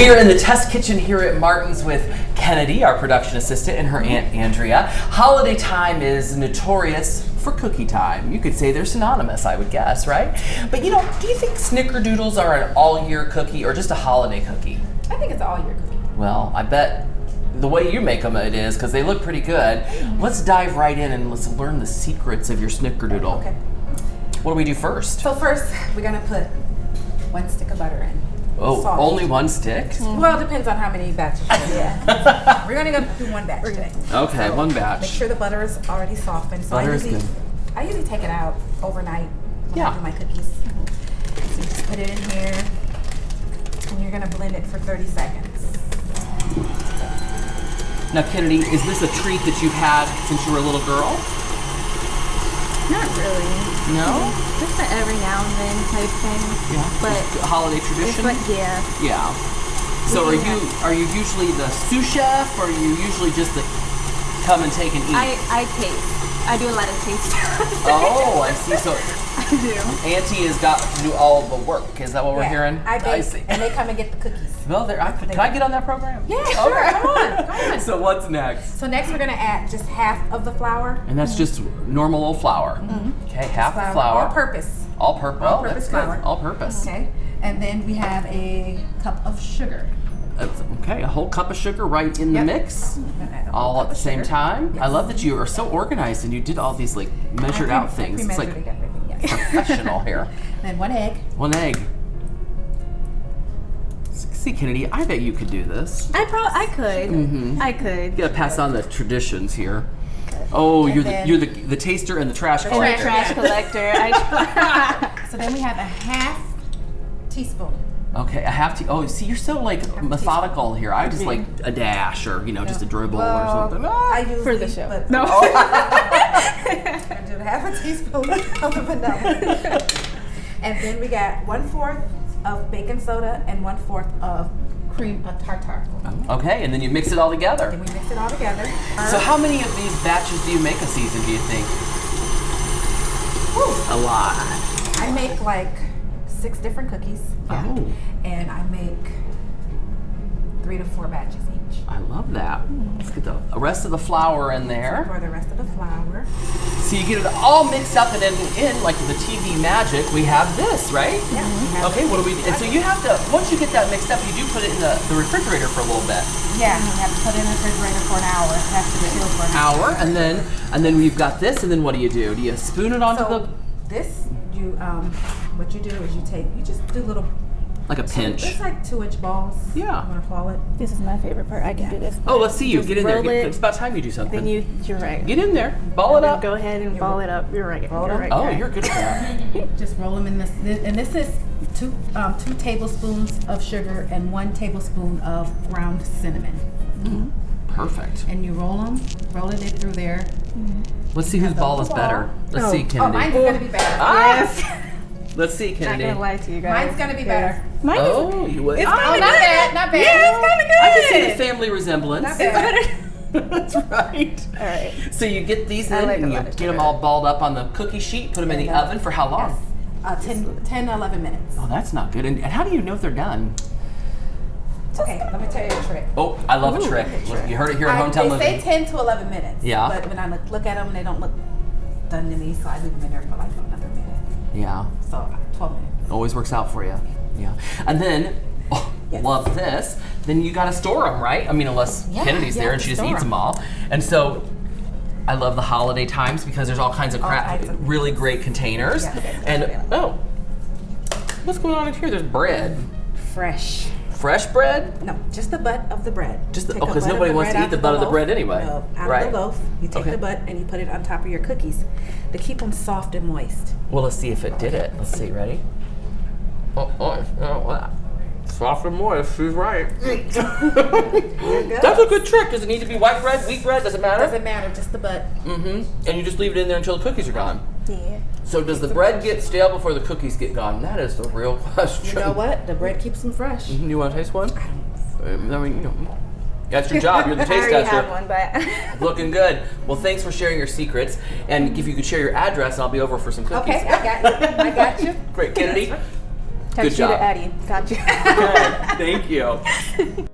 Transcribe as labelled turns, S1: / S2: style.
S1: We are in the test kitchen here at Martin's with Kennedy, our production assistant, and her Aunt Andrea. Holiday time is notorious for cookie time. You could say they're synonymous, I would guess, right? But you know, do you think Snickerdoodles are an all-year cookie or just a holiday cookie?
S2: I think it's an all-year cookie.
S1: Well, I bet the way you make them it is, because they look pretty good. Let's dive right in and let's learn the secrets of your Snickerdoodle.
S2: Okay.
S1: What do we do first?
S2: So first, we're gonna put 1 stick of butter in.
S1: Oh,
S2: Salt.
S1: only 1 stick?
S2: Well, it depends on how many batches you do. Yeah. We're gonna do 1 batch today.
S1: Okay,
S2: So
S1: 1 batch.
S2: Make sure the butter is already softened. So
S1: Butter is good.
S2: I usually take it out overnight when I do my cookies. So you just put it in here, and you're gonna blend it for 30 seconds.
S1: Now, Kennedy, is this a treat that you've had since you were a little girl?
S3: Not really.
S1: No?
S3: Just an every now and then type thing.
S1: Yeah.
S3: But
S1: Just a holiday tradition?
S3: it's like, yeah.
S1: Yeah. So are you usually the sous chef, or are you usually just the come and take and eat?
S3: I taste. I do a lot of taste.
S1: Oh, I see. So
S3: I do.
S1: Auntie has got to do all the work. Is that what we're hearing?
S2: I bake,
S1: see.
S2: and they come and get the cookies.
S1: Well, can I get on that program?
S2: Yeah, sure. Come on.
S1: So what's next?
S2: So next we're gonna add just half of the flour.
S1: And that's just normal old flour. Okay, half the flour.
S2: All purpose.
S1: All purpose.
S2: All
S1: Oh,
S2: purpose
S1: that's good.
S2: flour.
S1: All purpose.
S2: Okay. And then we have a cup of sugar.
S1: Okay, a whole cup of sugar right in the mix. All at the same time.
S2: Yes.
S1: I love that you are so organized and you did all these like measured out things. It's like
S2: everything, yes.
S1: professional here.
S2: Then 1 egg.
S1: 1 egg. See, Kennedy, I bet you could do this.
S3: I could. I could.
S1: You gotta pass on the traditions here. Oh,
S2: And
S1: you're
S2: then-
S1: the taster and the trash
S3: And the
S1: collector.
S3: trash collector.
S2: So then we have a half teaspoon.
S1: Okay, I have to. Oh, see, you're so like methodical here. I just like a dash or just a dribble or something.
S2: I use
S3: For the show.
S2: But
S3: No.
S2: I do half a teaspoon of the vanilla. And then we got 1/4 of baking soda and 1/4 of cream of tartar.
S1: Okay, and then you mix it all together.
S2: Then we mix it all together.
S1: So how many of these batches do you make a season, do you think?
S2: Whew.
S1: A lot.
S2: I make like 6 different cookies.
S1: Oh.
S2: And I make 3 to 4 batches each.
S1: I love that. Let's get the rest of the flour in there.
S2: For the rest of the flour.
S1: So you get it all mixed up, and then like the TV magic, we have this, right?
S2: Yeah. we have-
S1: Okay, what do we do? And so you have to, once you get that mixed up, you do put it in the refrigerator for a little bit.
S2: Yeah, you have to put it in the refrigerator for an hour. It has to chill for an hour.
S1: And then we've got this, and then what do? Do you spoon it onto
S2: So this, what you do is you just do little,
S1: like a pinch?
S2: it's like 2-inch balls.
S1: Yeah.
S2: You want to call it?
S3: This is my favorite part. I can do this.
S1: Oh, let's see you.
S3: Just
S1: Get in there.
S3: roll it.
S1: It's about time you do something.
S3: Then you're right.
S1: Get in there. Ball it up.
S3: Go ahead and ball it up. You're right.
S2: Roll it
S3: You're
S2: up.
S3: right.
S1: Oh, you're good at that.
S2: Just roll them in this, and this is 2 tablespoons of sugar and 1 tablespoon of ground cinnamon.
S1: Perfect.
S2: And you roll it in through there.
S1: Let's see whose ball is better. Let's see,
S2: Oh,
S1: Kennedy.
S2: mine's gonna be better.
S3: Yes.
S1: Let's see,
S3: Not
S1: Kennedy.
S3: gonna lie to you guys.
S2: Mine's gonna be better.
S3: Mine is.
S1: Oh, you would.
S3: It's
S1: Oh,
S3: kind of
S2: not
S3: good.
S2: bad, not bad.
S3: Yeah, it's kind of good.
S1: I can see the family resemblance.
S2: Not bad.
S1: That's right.
S3: All right.
S1: So you get these
S3: I
S1: in
S3: like
S1: and
S3: a
S1: you
S3: lot of
S1: get them
S3: sugar.
S1: all balled up on the cookie sheet, put them in the oven for how long?
S2: Yes. 10 to 11 minutes.
S1: Oh, that's not good. And how do you know if they're done?
S2: Okay, let me tell you a trick.
S1: Oh, I love a trick. You heard it here at Home
S2: They say
S1: Television.
S2: 10 to 11 minutes.
S1: Yeah.
S2: But when I look at them, they don't look done to me, so I leave them in there for like another minute.
S1: Yeah,
S2: So 12 minutes.
S1: always works out for you. Yeah. And then,
S2: Yes.
S1: love this, then you got to store them, right? I mean, unless
S2: Yeah,
S1: Kennedy's
S2: you
S1: there
S2: have
S1: and
S2: to
S1: she just
S2: store
S1: eats
S2: 'em.
S1: them all. And so I love the holiday times because there's all kinds of really great containers.
S2: Yeah.
S1: And, oh, what's going on in here? There's bread.
S2: Fresh.
S1: Fresh bread?
S2: No, just the butt of the bread.
S1: Just the-
S2: Take
S1: oh,
S2: a
S1: 'cause
S2: butt of
S1: nobody
S2: the
S1: wants to
S2: bread
S1: eat
S2: out
S1: the
S2: of
S1: butt of the
S2: loaf.
S1: bread anyway.
S2: No, out
S1: Right.
S2: of the loaf. You take
S1: Okay.
S2: the butt and you put it on top of your cookies to keep them soft and moist.
S1: Well, let's see if it did it. Let's see. Ready? Oh, soft and moist. She's right. That's a good trick. Does it need to be white bread, wheat bread? Does it matter?
S2: Doesn't matter, just the butt.
S1: And you just leave it in there until the cookies are gone.
S3: Yeah.
S1: So does the bread get stale before the cookies get gone? That is the real question.
S2: You know what? The bread keeps them fresh.
S1: You want to taste one? I mean, that's your job. You're the
S3: I
S1: taste
S3: already
S1: tester.
S3: have one, but
S1: Looking good. Well, thanks for sharing your secrets. And if you could share your address, I'll be over for some cookies.
S2: Okay, I got you. I got you.
S1: Great, Kennedy.
S3: Text you
S1: job.
S3: to Addie. Got you.
S1: Good. Thank you.